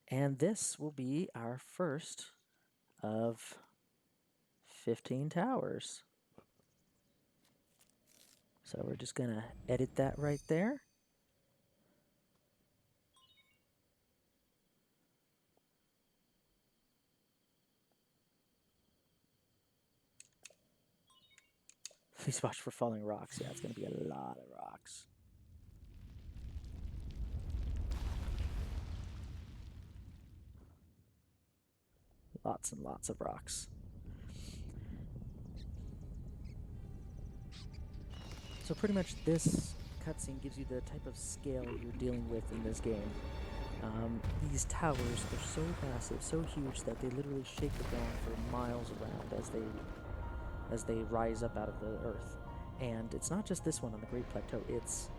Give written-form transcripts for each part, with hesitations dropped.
And this will be our first of 15 towers. So we're just going to edit that right there. Please watch for falling rocks. Yeah, it's going to be a lot of rocks. Lots and lots of rocks. So pretty much this cutscene gives you the type of scale you're dealing with in this game. These towers are so massive, so huge that they literally shake the ground for miles around as they rise up out of the earth. And it's not just this one on the Great Plateau, it's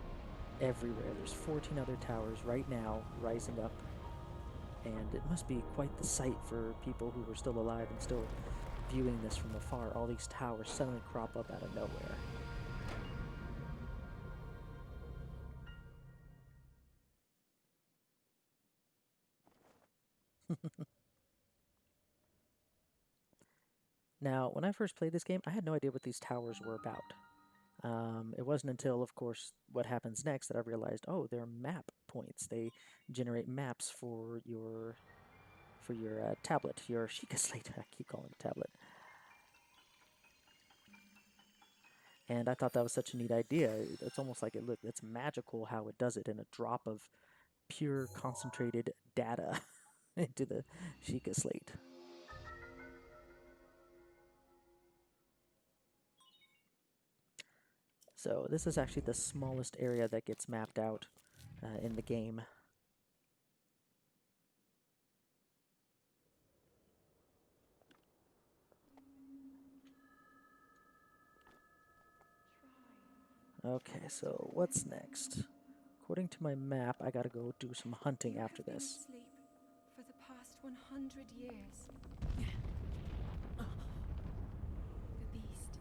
everywhere. There's 14 other towers right now rising up, and it must be quite the sight for people who are still alive and still viewing this from afar. All these towers suddenly crop up out of nowhere. Now, when I first played this game, I had no idea what these towers were about. It wasn't until, of course, what happens next that I realized, oh, they're map points. They generate maps for your tablet, your Sheikah slate. I keep calling it a tablet. And I thought that was such a neat idea. It's almost like it's magical how it does it in a drop of pure concentrated data into the Sheikah slate. So this is actually the smallest area that gets mapped out in the game. Okay, so what's next? According to my map, I gotta go do some hunting after this. Asleep for the past 100 years. The beast.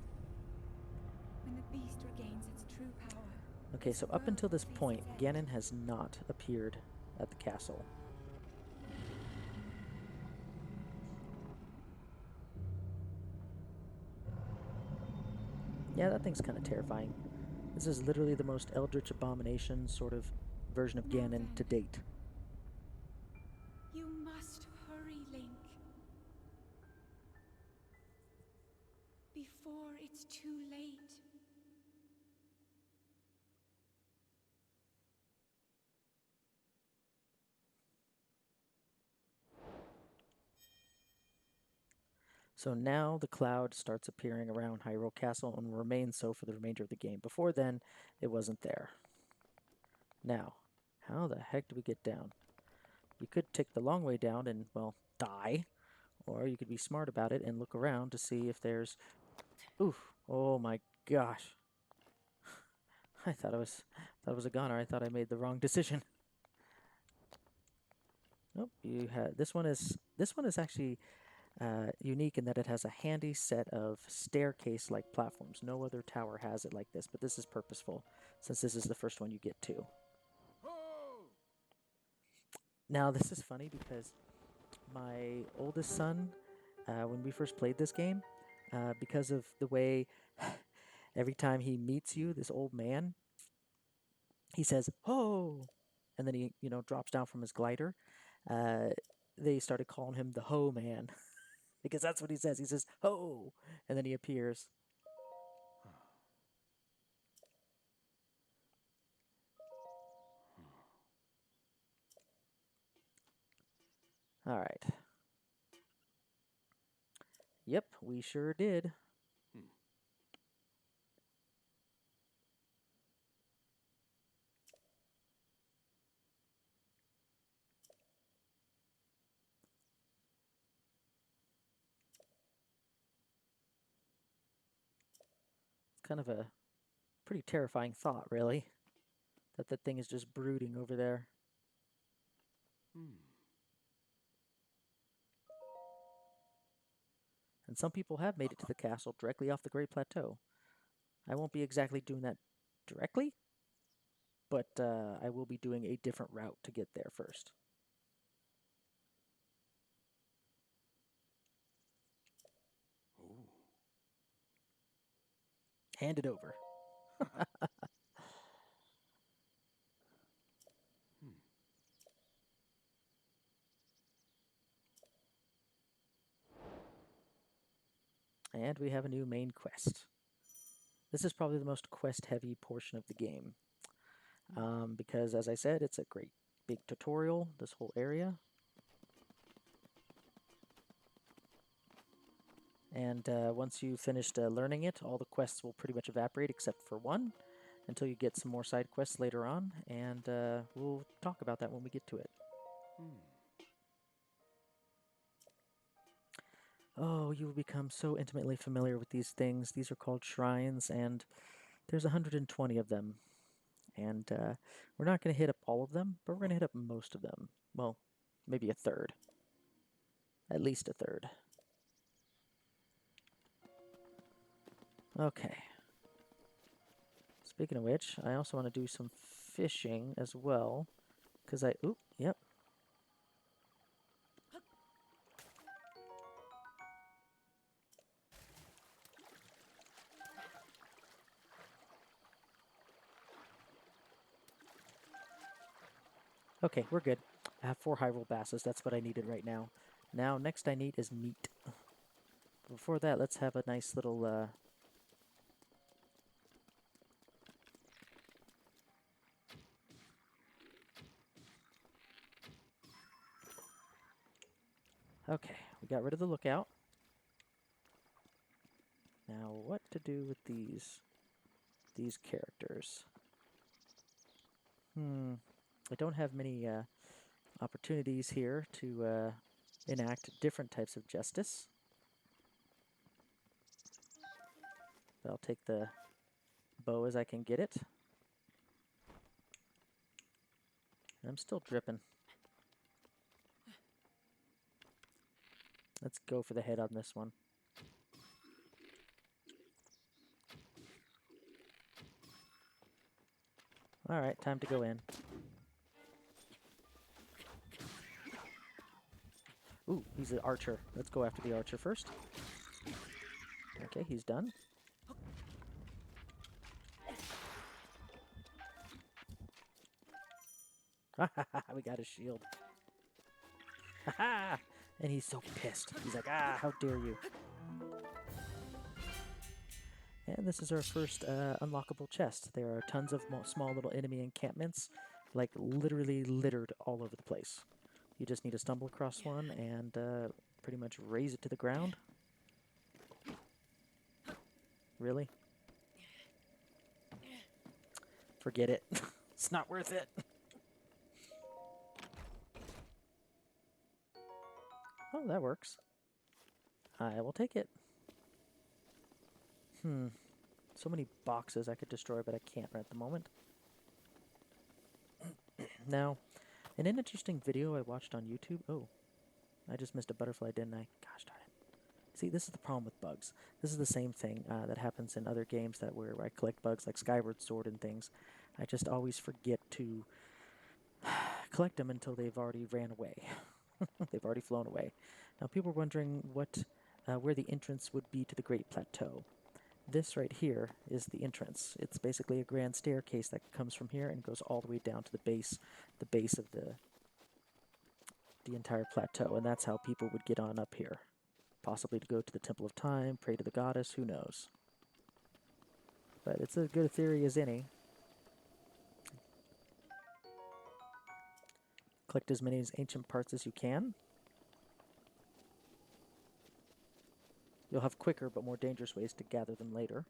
When the beast regains its true power. Okay, so up until this point, Ganon has not appeared at the castle. Yeah, that thing's kind of terrifying. This is literally the most eldritch abomination sort of version of Ganon to date. You must hurry, Link. Before it's too late. So now the cloud starts appearing around Hyrule Castle and remains so for the remainder of the game. Before then, it wasn't there. Now, how the heck do we get down? You could take the long way down and, well, die. Or you could be smart about it and look around to see if there's... Oof. Oh my gosh. I thought it was a goner. I thought I made the wrong decision. Nope, you had this one is actually unique in that it has a handy set of staircase-like platforms. No other tower has it like this, but this is purposeful since this is the first one you get to. Now this is funny because my oldest son, when we first played this game, because of the way every time he meets you, this old man, he says "ho," and then he drops down from his glider. They started calling him the Ho Man because that's what he says. He says "ho," and then he appears. All right. Yep, we sure did. It's kind of a pretty terrifying thought, really. that thing is just brooding over there. And some people have made it to the castle directly off the Great Plateau. I won't be exactly doing that directly, but I will be doing a different route to get there first. Oh. Hand it over. And we have a new main quest. This is probably the most quest-heavy portion of the game. Because, as I said, it's a great big tutorial, this whole area. And once you've finished learning it, all the quests will pretty much evaporate except for one, until you get some more side quests later on, and we'll talk about that when we get to it. Oh, you will become so intimately familiar with these things. These are called shrines, and there's 120 of them. And we're not going to hit up all of them, but we're going to hit up most of them. Well, maybe a third. At least a third. Okay. Speaking of which, I also want to do some fishing as well. Because oop, yep. Okay, we're good. I have 4 high roll basses. That's what I needed right now. Now, next I need is meat. Before that, let's have a nice little... Okay, we got rid of the lookout. Now, what to do with these characters? I don't have many opportunities here to enact different types of justice. But I'll take the bow as I can get it. And I'm still dripping. Let's go for the head on this one. Alright, time to go in. Ooh, he's an archer. Let's go after the archer first. Okay, he's done. We got his shield. Ha! And he's so pissed. He's like, how dare you. And this is our first unlockable chest. There are tons of small little enemy encampments, like literally littered all over the place. You just need to stumble across one and pretty much raze it to the ground. Really? Forget it. It's not worth it. Oh, that works. I will take it. So many boxes I could destroy, but I can't right at the moment. Now, in an interesting video I watched on YouTube... Oh, I just missed a butterfly, didn't I? Gosh darn it. See, this is the problem with bugs. This is the same thing that happens in other games where I collect bugs like Skyward Sword and things. I just always forget to collect them until they've already ran away. They've already flown away. Now, people are wondering where the entrance would be to the Great Plateau. This right here is the entrance. It's basically a grand staircase that comes from here and goes all the way down to the base of the entire plateau, and that's how people would get on up here. Possibly to go to the Temple of Time, pray to the goddess, who knows. But it's as good a theory as any. Collect as many ancient parts as you can. You'll have quicker but more dangerous ways to gather them later.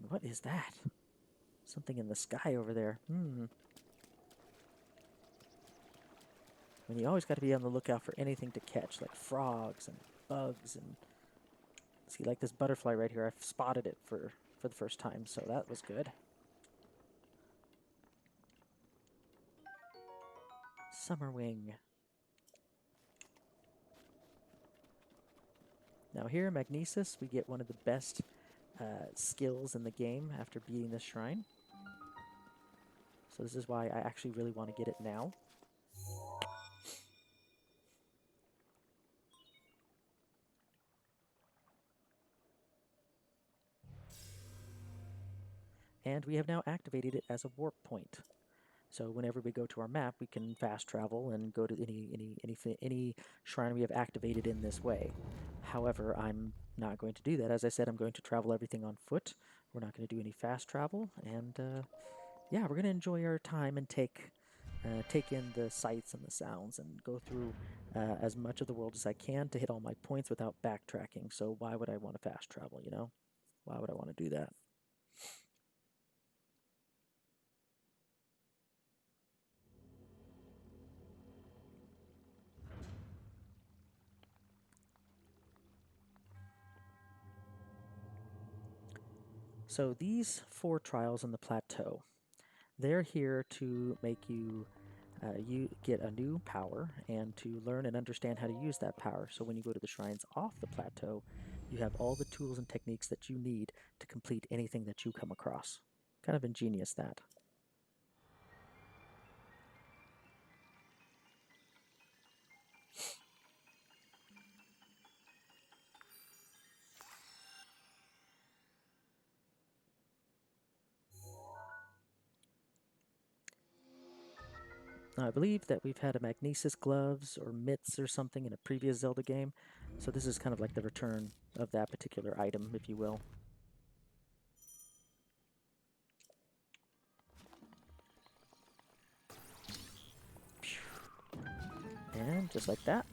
And what is that? Something in the sky over there. I mean, you always got to be on the lookout for anything to catch, like frogs and bugs and... See, like this butterfly right here, I've spotted it for the first time, so that was good. Summerwing. Now here, Magnesis, we get one of the best skills in the game after beating this shrine. So this is why I actually really want to get it now. And we have now activated it as a warp point. So whenever we go to our map, we can fast travel and go to any shrine we have activated in this way. However, I'm not going to do that. As I said, I'm going to travel everything on foot. We're not going to do any fast travel, and yeah, we're going to enjoy our time and take in the sights and the sounds and go through as much of the world as I can to hit all my points without backtracking. So why would I want to fast travel, you know? Why would I want to do that? So these 4 trials on the plateau, they're here to make you get a new power and to learn and understand how to use that power. So when you go to the shrines off the plateau, you have all the tools and techniques that you need to complete anything that you come across. Kind of ingenious, that. Now, I believe that we've had a Magnesis gloves or mitts or something in a previous Zelda game, so this is kind of like the return of that particular item, if you will. And just like that,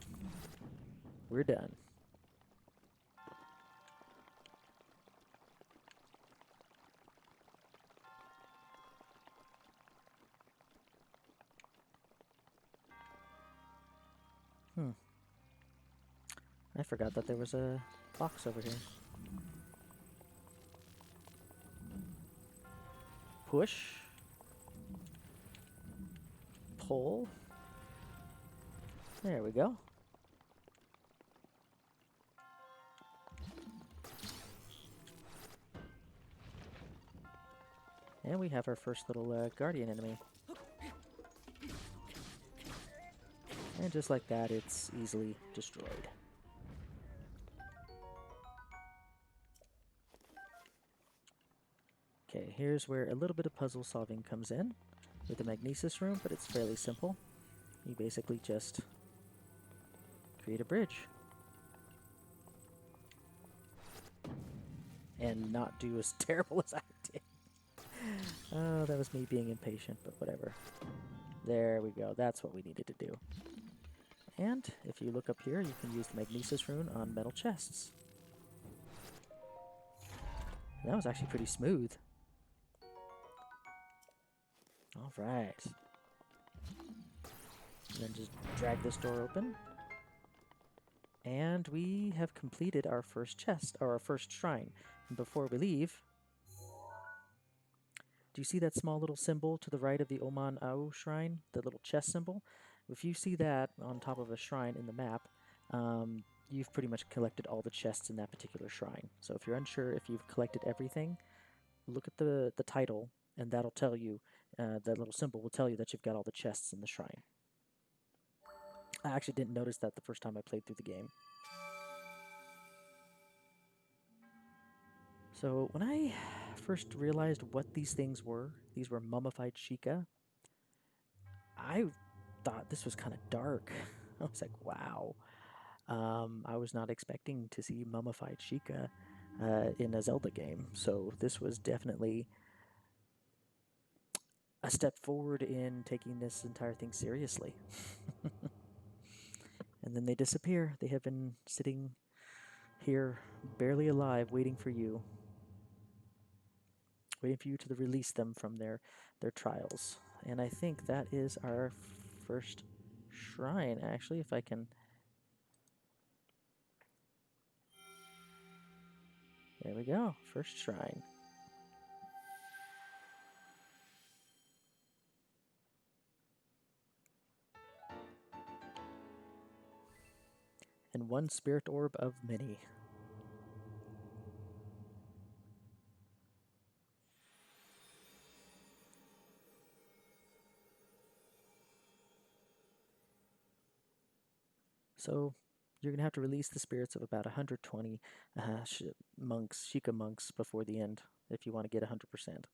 we're done. I forgot that there was a box over here. Push. Pull. There we go. And we have our first little guardian enemy. And just like that, it's easily destroyed. Okay, here's where a little bit of puzzle solving comes in with the Magnesis room, but it's fairly simple. You basically just create a bridge. And not do as terrible as I did. Oh, that was me being impatient, but whatever. There we go. That's what we needed to do. And if you look up here, you can use the Magnesis rune on metal chests. That was actually pretty smooth. All right. And then just drag this door open. And we have completed our first chest, or our first shrine. And before we leave, do you see that small little symbol to the right of the Oman Ao shrine? The little chest symbol? If you see that on top of a shrine in the map, you've pretty much collected all the chests in that particular shrine. So if you're unsure if you've collected everything, look at the title, and that'll tell you, that little symbol will tell you that you've got all the chests in the shrine. I actually didn't notice that the first time I played through the game. So when I first realized what these things were mummified Sheikah, I thought this was kind of dark. I was like, wow. I was not expecting to see mummified Sheikah in a Zelda game, so this was definitely a step forward in taking this entire thing seriously. And then they disappear. They have been sitting here, barely alive, waiting for you. Waiting for you to release them from their trials. And I think that is our first shrine, actually, if I can... There we go, first shrine. and one spirit orb of many. So you're going to have to release the spirits of about 120 monks, Sheikah monks, before the end if you want to get 100%.